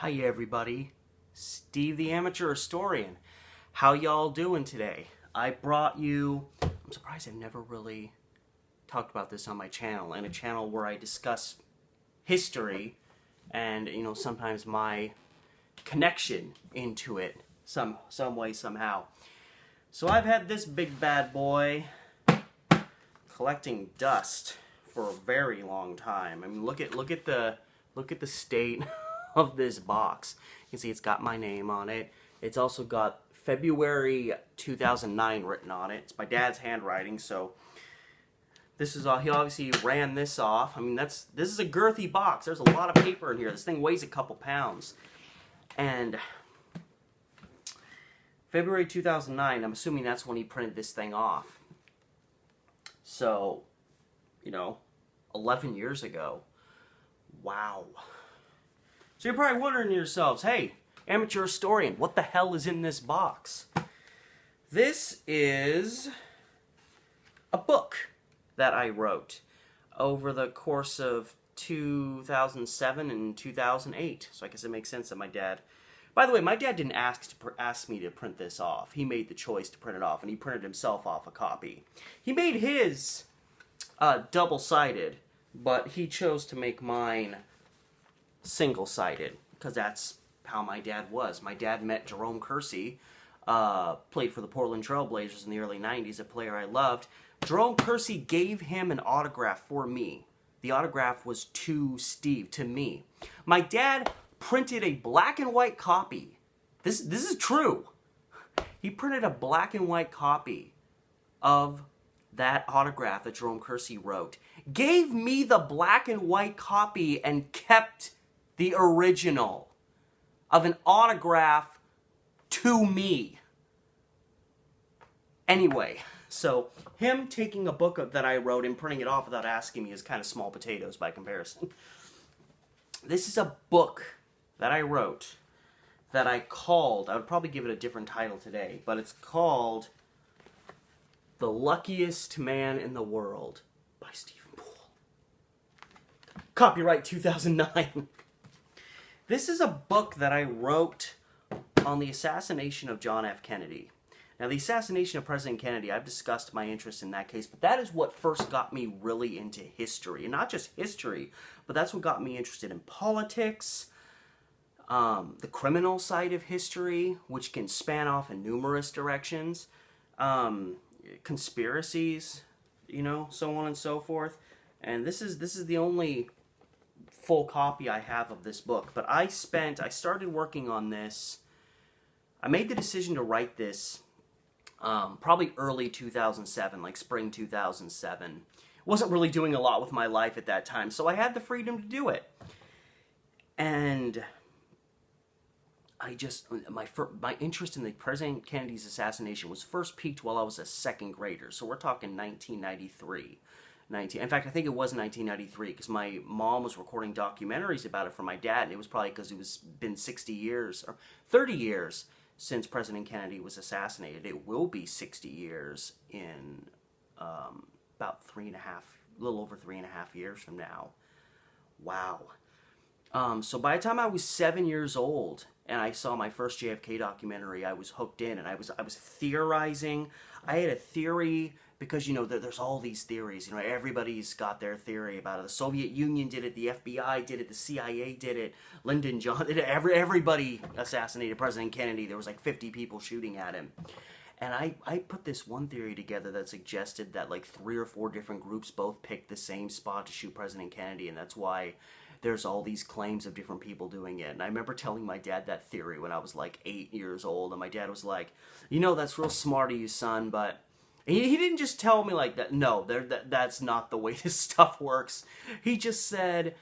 Hi everybody, Steve the Amateur Historian. How y'all doing today? I brought you, I'm surprised I've never really talked about this on my channel, and a channel where I discuss history and, sometimes my connection into it some way, somehow. So I've had this big bad boy collecting dust for a very long time. I mean, look at the state of this box. You can see it's got my name on it. It's also got February 2009 written on it. It's my dad's handwriting, so this is all. He obviously ran this off. I mean, this is a girthy box. There's a lot of paper in here. This thing weighs a couple pounds. And February 2009, I'm assuming that's when he printed this thing off. So, 11 years ago. Wow. So you're probably wondering to yourselves, hey, amateur historian, what the hell is in this box? This is a book that I wrote over the course of 2007 and 2008. So I guess it makes sense that my dad... By the way, my dad didn't ask me to print this off. He made the choice to print it off, and he printed himself off a copy. He made his double-sided, but he chose to make mine single-sided, because that's how my dad was. My dad met Jerome Kersey, played for the Portland Trail Blazers in the early 90s, a player I loved. Jerome Kersey gave him an autograph for me. The autograph was to Steve, to me. My dad printed a black and white copy. This is true. He printed a black and white copy of that autograph that Jerome Kersey wrote, gave me the black and white copy, and kept the original of an autograph to me. Anyway, so him taking a book that I wrote and printing it off without asking me is kind of small potatoes by comparison. This is a book that I wrote that I would probably give it a different title today, but it's called The Luckiest Man in the World by Stephen Poole. Copyright 2009. This is a book that I wrote on the assassination of John F. Kennedy. Now, the assassination of President Kennedy, I've discussed my interest in that case, but that is what first got me really into history. And not just history, but that's what got me interested in politics, the criminal side of history, which can span off in numerous directions, conspiracies, so on and so forth. And this is the only full copy I have of this book. But I started working on this. I made the decision to write this probably early 2007, like spring 2007. Wasn't really doing a lot with my life at that time, so I had the freedom to do it. And my interest in the President Kennedy's assassination was first piqued while I was a second grader. So we're talking 1993. In fact, I think it was 1993 because my mom was recording documentaries about it for my dad, and it was probably because it was been 60 years or 30 years since President Kennedy was assassinated. It will be 60 years in about a little over 3.5 years from now. Wow. So by the time I was 7 years old and I saw my first JFK documentary, I was hooked in, and I was theorizing. I had a theory because, there's all these theories. Everybody's got their theory about it. The Soviet Union did it, the FBI did it, the CIA did it, Lyndon Johnson did it. Everybody assassinated President Kennedy. There was like 50 people shooting at him. And I put this one theory together that suggested that like 3 or 4 different groups both picked the same spot to shoot President Kennedy, and that's why there's all these claims of different people doing it. And I remember telling my dad that theory when I was like 8 years old, and my dad was like, that's real smart of you, son, but he didn't just tell me like that. No, that's not the way this stuff works. He just said,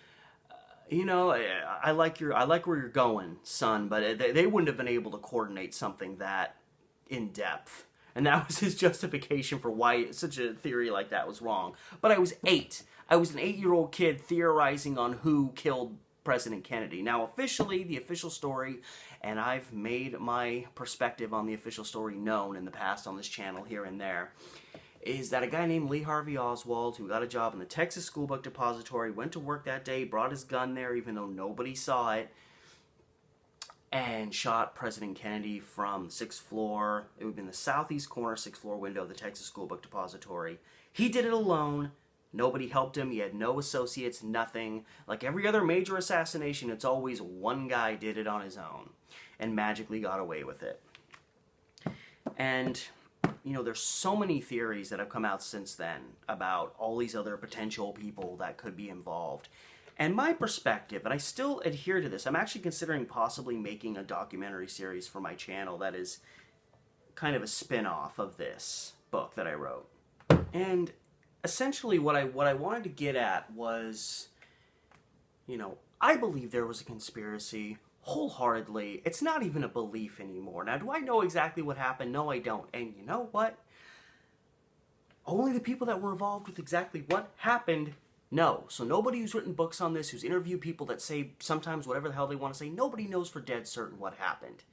I like where you're going, son, but they wouldn't have been able to coordinate something that in depth. And that was his justification for why such a theory like that was wrong. But I was 8. I was an 8-year-old kid theorizing on who killed President Kennedy. Now, officially, the official story, and I've made my perspective on the official story known in the past on this channel here and there, is that a guy named Lee Harvey Oswald, who got a job in the Texas School Book Depository, went to work that day, brought his gun there even though nobody saw it, and shot President Kennedy from the 6th floor. It would be in the southeast corner, 6th floor window of the Texas School Book Depository. He did it alone. Nobody helped him. He had no associates, nothing. Like every other major assassination, it's always one guy did it on his own and magically got away with it. And, you know, there's so many theories that have come out since then about all these other potential people that could be involved. And my perspective, and I still adhere to this, I'm actually considering possibly making a documentary series for my channel that is kind of a spin-off of this book that I wrote. And essentially what I wanted to get at was, you know, I believe there was a conspiracy wholeheartedly. It's not even a belief anymore. Now, do I know exactly what happened? No, I don't. And you know what? Only the people that were involved with exactly what happened know. So nobody who's written books on this, who's interviewed people that say sometimes whatever the hell they want to say, nobody knows for dead certain what happened.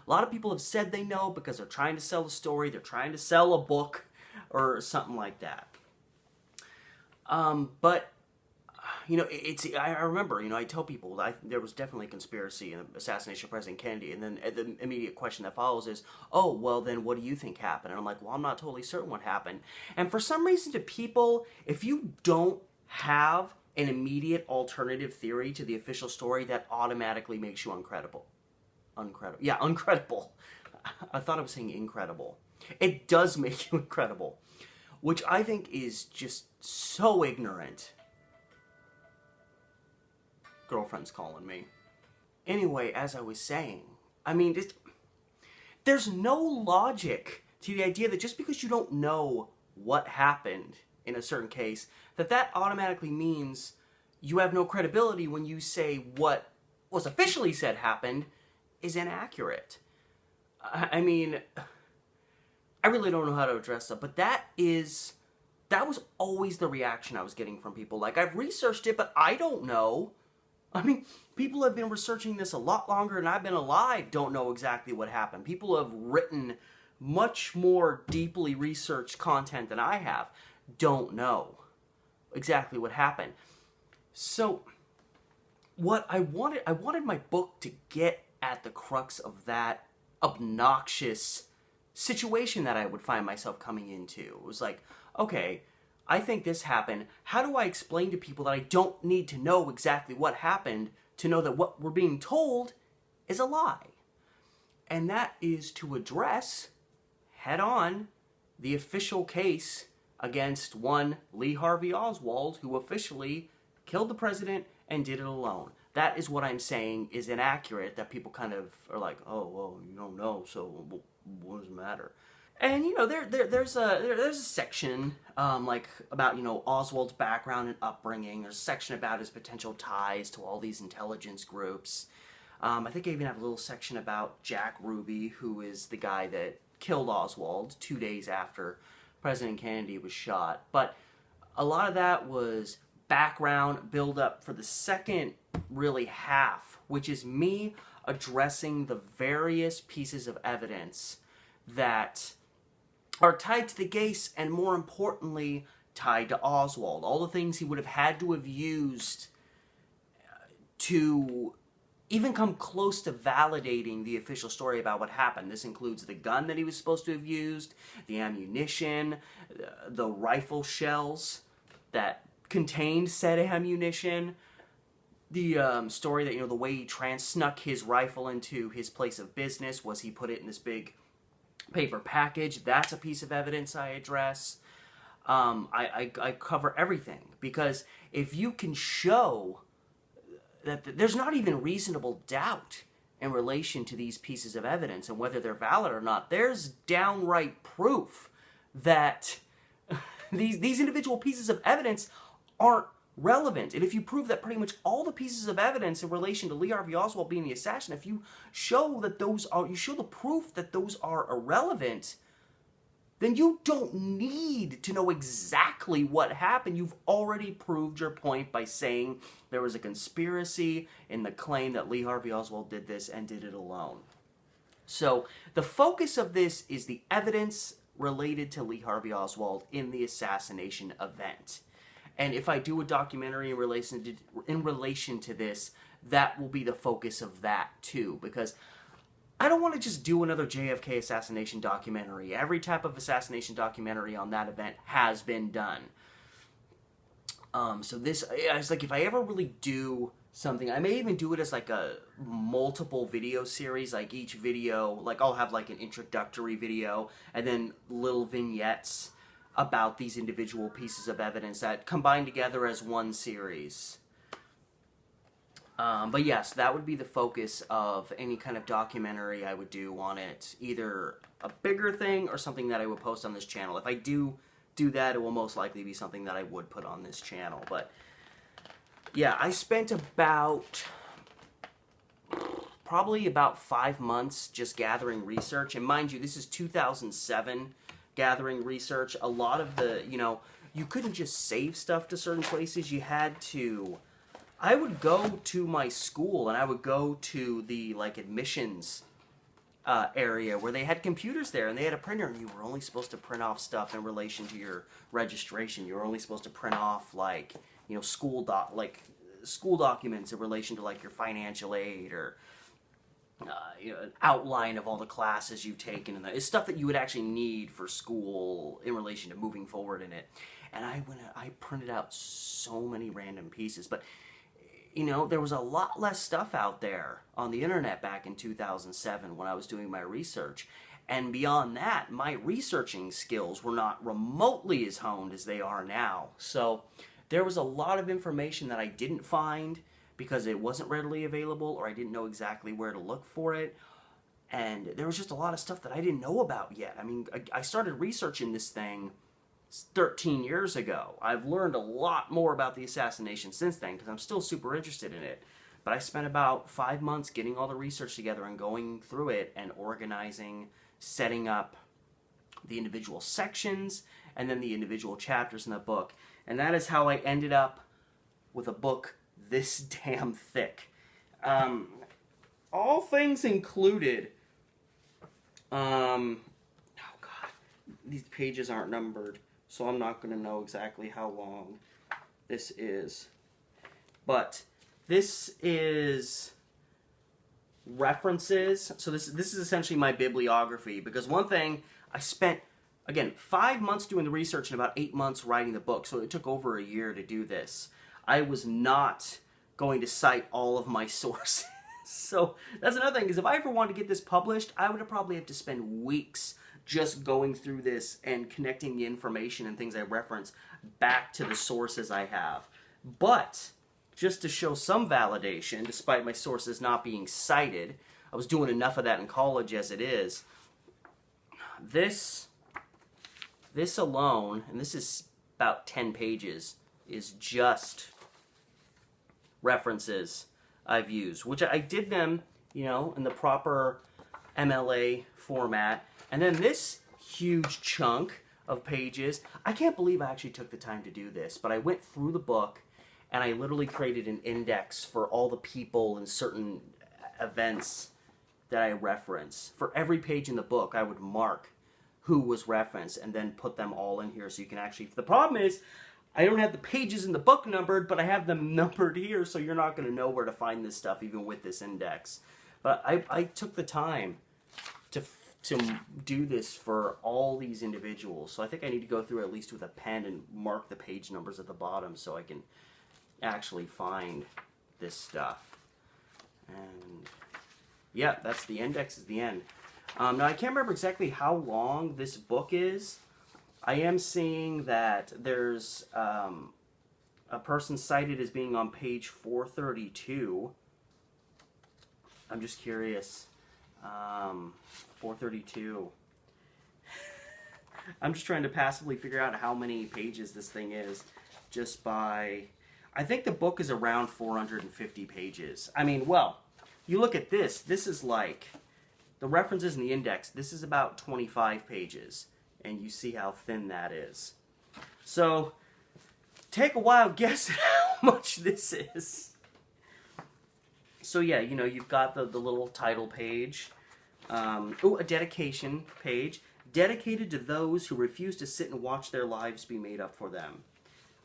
A lot of people have said they know because they're trying to sell a story, they're trying to sell a book, or something like that. But you know, I remember, you know, I tell people there was definitely a conspiracy in the assassination of President Kennedy, and then the immediate question that follows is, oh, well, then what do you think happened? And I'm like, well, I'm not totally certain what happened. And for some reason to people, if you don't have an immediate alternative theory to the official story, that automatically makes you uncredible. Yeah, uncredible. I thought I was saying incredible. It does make you incredible, which I think is just so ignorant. Girlfriend's calling me. Anyway, as I was saying, I mean, there's no logic to the idea that just because you don't know what happened in a certain case, that automatically means you have no credibility when you say what was officially said happened is inaccurate. I mean, I really don't know how to address that, but that was always the reaction I was getting from people. Like, I've researched it, but I don't know. I mean, people have been researching this a lot longer than I've been alive, don't know exactly what happened. People have written much more deeply researched content than I have, don't know exactly what happened. So, what I wanted my book to get at the crux of that obnoxious situation that I would find myself coming into. It was like, okay, I think this happened. How do I explain to people that I don't need to know exactly what happened to know that what we're being told is a lie? And that is to address head on the official case against one Lee Harvey Oswald, who officially killed the president and did it alone. That is what I'm saying is inaccurate, that people kind of are like, oh, well, you don't know, so what does it matter? And, you know, there's a section, like, about, you know, Oswald's background and upbringing. There's a section about his potential ties to all these intelligence groups. I think I even have a little section about Jack Ruby, who is the guy that killed Oswald 2 days after President Kennedy was shot. But a lot of that was background build-up for the second, really, half, which is me addressing the various pieces of evidence that are tied to the case, and more importantly, tied to Oswald. All the things he would have had to have used to even come close to validating the official story about what happened. This includes the gun that he was supposed to have used, the ammunition, the rifle shells that contained said ammunition, the story that, you know, the way he snuck his rifle into his place of business was he put it in this big paper package. That's a piece of evidence I address. I cover everything, because if you can show that there's not even reasonable doubt in relation to these pieces of evidence and whether they're valid or not, there's downright proof that these individual pieces of evidence aren't relevant. And if you prove that pretty much all the pieces of evidence in relation to Lee Harvey Oswald being the assassin, if you show that you show the proof that those are irrelevant, then you don't need to know exactly what happened. You've already proved your point by saying there was a conspiracy in the claim that Lee Harvey Oswald did this and did it alone. So the focus of this is the evidence related to Lee Harvey Oswald in the assassination event. And if I do a documentary in relation to this, that will be the focus of that too, because I don't want to just do another JFK assassination documentary. Every type of assassination documentary on that event has been done. So this, it's like, if I ever really do something, I may even do it as like a multiple video series. Like each video, like I'll have like an introductory video and then little vignettes about these individual pieces of evidence that combine together as one series. But yes, that would be the focus of any kind of documentary I would do on it. Either a bigger thing or something that I would post on this channel. If I do that, it will most likely be something that I would put on this channel. But yeah, I spent probably about 5 months just gathering research. And mind you, this is 2007 gathering research. A lot of the, you couldn't just save stuff to certain places. You had to, I would go to my school and I would go to the like admissions area where they had computers there and they had a printer, and you were only supposed to print off stuff in relation to your registration. You were only supposed to print off like, school documents in relation to like your financial aid or an outline of all the classes you've taken, and it's stuff that you would actually need for school in relation to moving forward in it. And I printed out so many random pieces, but there was a lot less stuff out there on the internet back in 2007 when I was doing my research. And beyond that, my researching skills were not remotely as honed as they are now. So there was a lot of information that I didn't find because it wasn't readily available, or I didn't know exactly where to look for it. And there was just a lot of stuff that I didn't know about yet. I mean, I started researching this thing 13 years ago. I've learned a lot more about the assassination since then because I'm still super interested in it. But I spent about 5 months getting all the research together and going through it and organizing, setting up the individual sections and then the individual chapters in the book. And that is how I ended up with a book this damn thick. All things included, oh God, these pages aren't numbered, so I'm not going to know exactly how long this is. But this is references. So this is essentially my bibliography, because one thing, I spent, again, 5 months doing the research and about 8 months writing the book, so it took over a year to do this. I was not going to cite all of my sources. So that's another thing, is if I ever wanted to get this published, I would probably have to spend weeks just going through this and connecting the information and things I reference back to the sources I have. But just to show some validation, despite my sources not being cited, I was doing enough of that in college as it is. This alone, and this is about 10 pages, is just references I've used, which I did them, in the proper MLA format. And then this huge chunk of pages, I can't believe I actually took the time to do this, but I went through the book and I literally created an index for all the people and certain events that I reference. For every page in the book, I would mark who was referenced and then put them all in here so you can actually... The problem is, I don't have the pages in the book numbered, but I have them numbered here, so you're not going to know where to find this stuff, even with this index. But I took the time to do this for all these individuals. So I think I need to go through at least with a pen and mark the page numbers at the bottom so I can actually find this stuff. And yeah, that's the index, is the end. Now, I can't remember exactly how long this book is. I am seeing that there's a person cited as being on page 432. I'm just curious. 432. I'm just trying to passively figure out how many pages this thing is just by... I think the book is around 450 pages. I mean, well, you look at this. This is like... The references in the index, this is about 25 pages. And you see how thin that is. So, take a wild guess at how much this is. So yeah, you've got the little title page. A dedication page. Dedicated to those who refuse to sit and watch their lives be made up for them.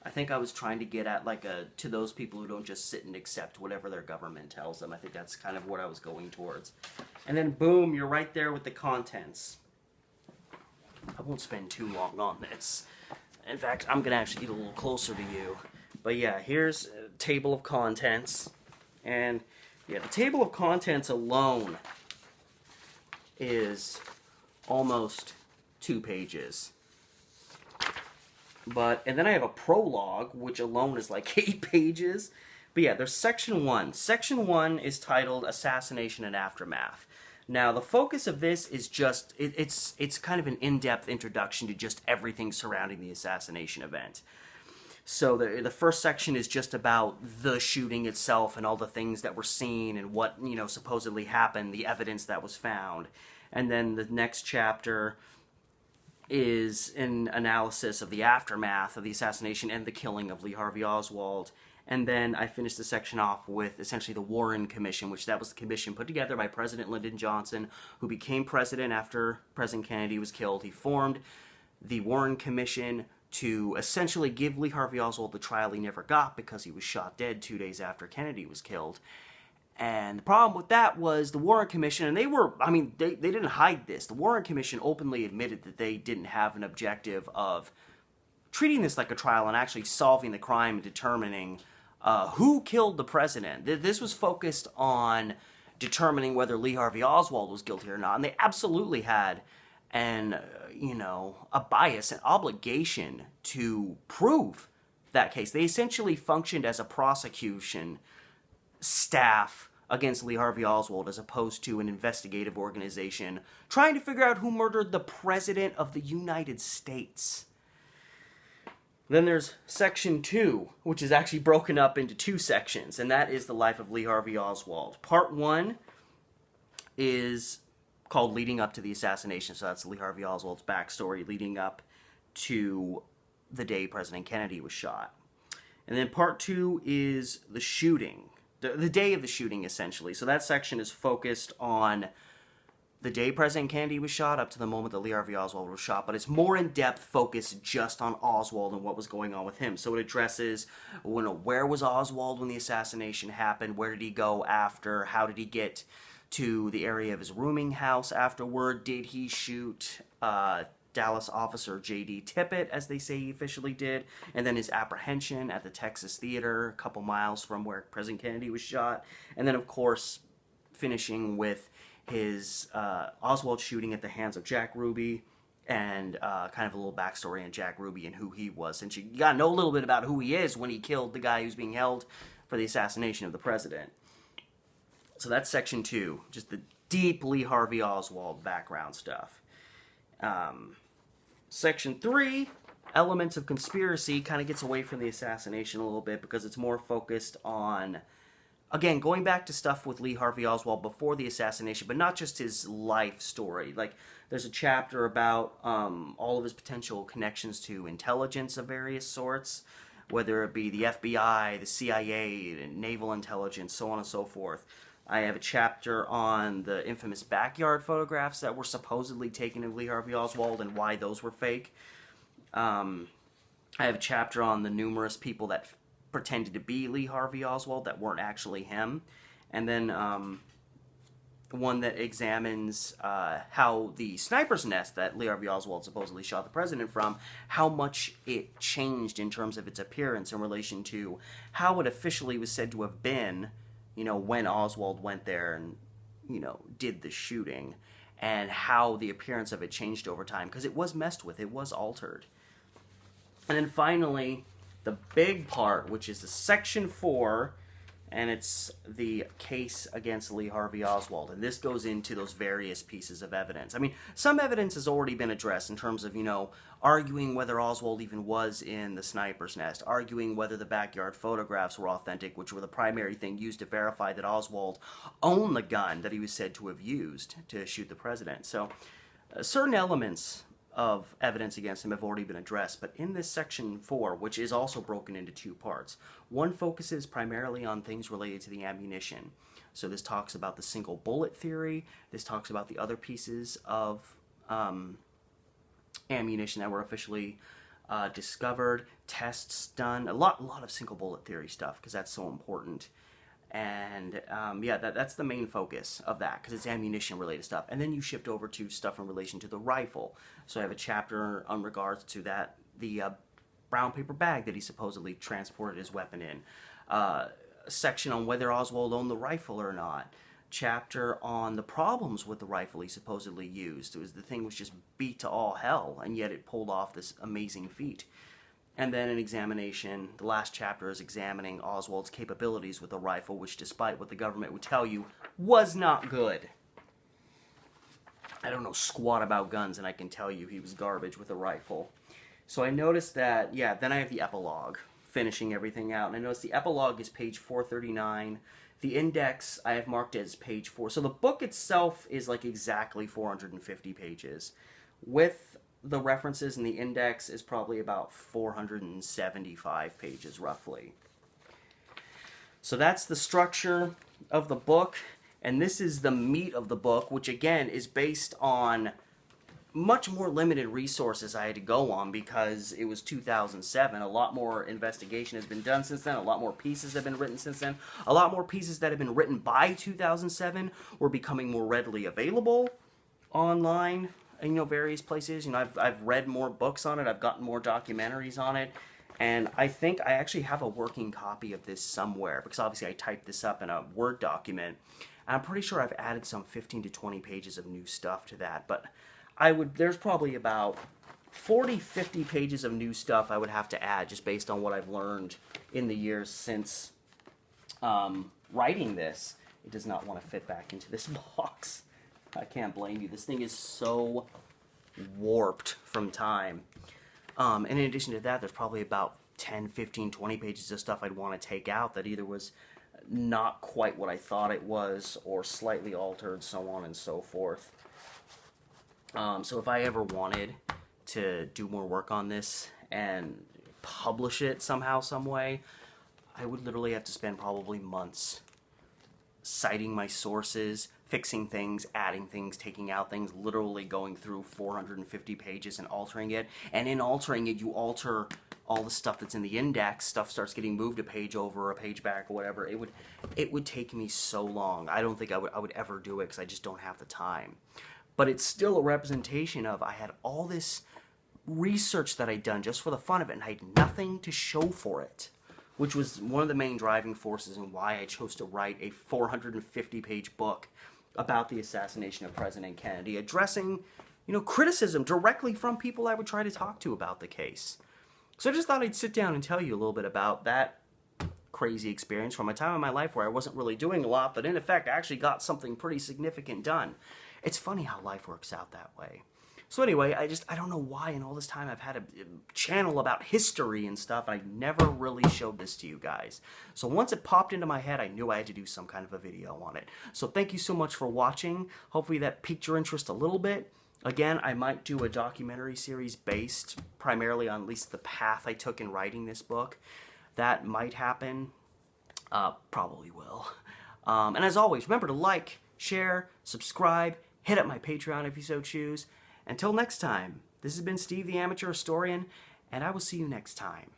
I think I was trying to get at like to those people who don't just sit and accept whatever their government tells them. I think that's kind of what I was going towards. And then boom, you're right there with the contents. I won't spend too long on this. In fact, I'm going to actually get a little closer to you. But yeah, here's a table of contents. And yeah, the table of contents alone is almost 2 pages. And then I have a prologue, which alone is like 8 pages. But yeah, there's section 1. Section 1 is titled Assassination and Aftermath. Now, the focus of this is just, it's kind of an in-depth introduction to just everything surrounding the assassination event. So the first section is just about the shooting itself and all the things that were seen and what, supposedly happened, the evidence that was found. And then the next chapter is an analysis of the aftermath of the assassination and the killing of Lee Harvey Oswald. And then I finished the section off with essentially the Warren Commission, which that was the commission put together by President Lyndon Johnson, who became president after President Kennedy was killed. He formed the Warren Commission to essentially give Lee Harvey Oswald the trial he never got because he was shot dead 2 days after Kennedy was killed. And the problem with that was the Warren Commission, and they didn't hide this. The Warren Commission openly admitted that they didn't have an objective of treating this like a trial and actually solving the crime and determining who killed the president. This was focused on determining whether Lee Harvey Oswald was guilty or not, and they absolutely had a bias, an obligation to prove that case. They essentially functioned as a prosecution staff against Lee Harvey Oswald as opposed to an investigative organization trying to figure out who murdered the President of the United States. Then there's section 2, which is actually broken up into 2 sections, and that is the life of Lee Harvey Oswald. Part 1 is called Leading Up to the Assassination, so that's Lee Harvey Oswald's backstory leading up to the day President Kennedy was shot. And then part 2 is the shooting, the day of the shooting, essentially. So that section is focused on the day President Kennedy was shot up to the moment that Lee Harvey Oswald was shot, but it's more in-depth focused just on Oswald and what was going on with him. So it addresses, where was Oswald when the assassination happened, where did he go after, how did he get to the area of his rooming house afterward, did he shoot Dallas officer J.D. Tippit, as they say he officially did, and then his apprehension at the Texas Theater, a couple miles from where President Kennedy was shot, and then, of course, finishing with his Oswald shooting at the hands of Jack Ruby, and kind of a little backstory on Jack Ruby and who he was, since you got to know a little bit about who he is when he killed the guy who's being held for the assassination of the president. So that's section 2, just the deep Lee Harvey Oswald background stuff. Section 3, Elements of Conspiracy, kind of gets away from the assassination a little bit because it's more focused on, again, going back to stuff with Lee Harvey Oswald before the assassination, but not just his life story. Like, there's a chapter about all of his potential connections to intelligence of various sorts, whether it be the FBI, the CIA, naval intelligence, so on and so forth. I have a chapter on the infamous backyard photographs that were supposedly taken of Lee Harvey Oswald and why those were fake. I have a chapter on the numerous people that pretended to be Lee Harvey Oswald that weren't actually him. And then one that examines how the sniper's nest that Lee Harvey Oswald supposedly shot the president from, how much it changed in terms of its appearance in relation to how it officially was said to have been, when Oswald went there and, did the shooting, and how the appearance of it changed over time, because it was messed with, it was altered. And then finally, the big part, which is the section 4, and it's the case against Lee Harvey Oswald. And this goes into those various pieces of evidence. I mean, some evidence has already been addressed in terms of, arguing whether Oswald even was in the sniper's nest, arguing whether the backyard photographs were authentic, which were the primary thing used to verify that Oswald owned the gun that he was said to have used to shoot the president. So certain elements of evidence against him have already been addressed, but in this section 4, which is also broken into 2 parts, one focuses primarily on things related to the ammunition. So this talks about the single bullet theory, this talks about the other pieces of ammunition that were officially discovered, tests done, a lot of single bullet theory stuff, because that's so important. And yeah, that's the main focus of that, because it's ammunition related stuff. And then you shift over to stuff in relation to the rifle. So I have a chapter on regards to that, the brown paper bag that he supposedly transported his weapon in. A section on whether Oswald owned the rifle or not. Chapter on the problems with the rifle he supposedly used. The thing was just beat to all hell, and yet it pulled off this amazing feat. And then an examination, the last chapter is examining Oswald's capabilities with the rifle, which, despite what the government would tell you, was not good. I don't know squat about guns, and I can tell you he was garbage with a rifle. So I noticed that, yeah, then I have the epilogue, finishing everything out. And I noticed the epilogue is page 439. The index I have marked as page 4. So the book itself is like exactly 450 pages. With the references and the index is probably about 475 pages roughly. So that's the structure of the book. And this is the meat of the book, which again is based on much more limited resources I had to go on because it was 2007. A lot more investigation has been done since then. A lot more pieces have been written since then. A lot more pieces that have been written by 2007 were becoming more readily available online, you know, various places. You know, I've read more books on it. I've gotten more documentaries on it. And I think I actually have a working copy of this somewhere, because obviously I typed this up in a Word document. And I'm pretty sure I've added some 15 to 20 pages of new stuff to that. But there's probably about 40, 50 pages of new stuff I would have to add, just based on what I've learned in the years since writing this. It does not want to fit back into this box. I can't blame you. This thing is so warped from time. And in addition to that, there's probably about 10, 15, 20 pages of stuff I'd want to take out that either was not quite what I thought it was or slightly altered, so on and so forth. So if I ever wanted to do more work on this and publish it somehow, some way, I would literally have to spend probably months citing my sources, fixing things, adding things, taking out things, literally going through 450 pages and altering it. And in altering it, you alter all the stuff that's in the index. Stuff starts getting moved a page over, a page back, or whatever. It would take me so long. I don't think I would ever do it because I just don't have the time. But it's still a representation of I had all this research that I'd done just for the fun of it, and I had nothing to show for it, which was one of the main driving forces in why I chose to write a 450-page book about the assassination of President Kennedy, addressing, you know, criticism directly from people I would try to talk to about the case. So I just thought I'd sit down and tell you a little bit about that crazy experience from a time in my life where I wasn't really doing a lot, but in effect I actually got something pretty significant done. It's funny how life works out that way. So anyway, I don't know why in all this time I've had a channel about history and stuff, and I never really showed this to you guys. So once it popped into my head, I knew I had to do some kind of a video on it. So thank you so much for watching. Hopefully that piqued your interest a little bit. Again, I might do a documentary series based primarily on at least the path I took in writing this book. That might happen. Probably will. And as always, remember to like, share, subscribe, hit up my Patreon if you so choose. Until next time, this has been Steve the Amateur Historian, and I will see you next time.